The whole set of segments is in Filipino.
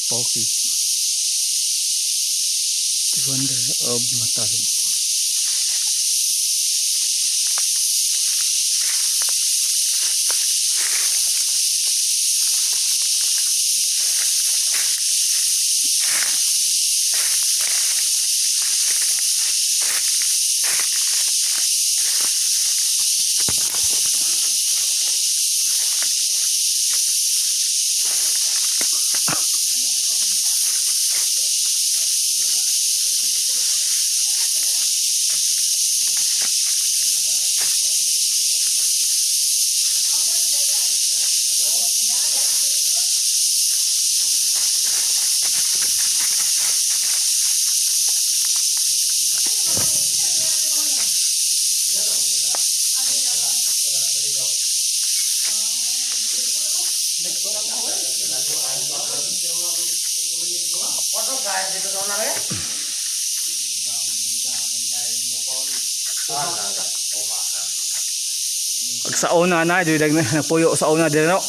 Pocky. The Wonder of Matalim. Ag sa una na, dudag na napuyo sa una din no.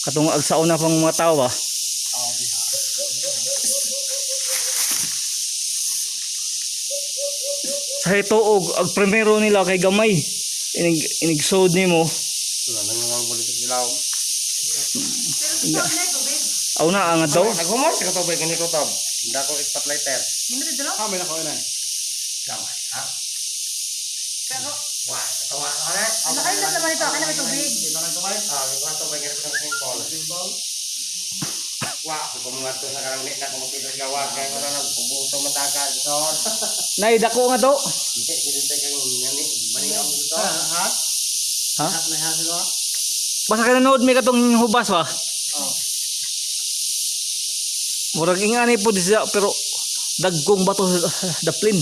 Katong ag sa una pang mga tao ba? Sa hituog ag primero nila kay gamay. Inigsod nimo. Aw na ang daw. Naghumor sa katubay kani ko tab. Dako spotlighter. Hindi dito lang. May nako ina. Gamay, ha? Pero, Wah, tawa ka na. ano kayo na naman ito? Akin na may tubig. Dito lang tumay. May tubay kani ko simple. Simple. Wah, kung mga to sa karang nek na kung kita gawa kay wala nang bubuto matagal son. Nay dako nga daw. Hindi kita kang nani maniaw dito. Ha? Ha? May hasil ko. Basta ka nanood may katong hubas ba? Oh. Murag ingani po siya pero dagkong bato sa daplin.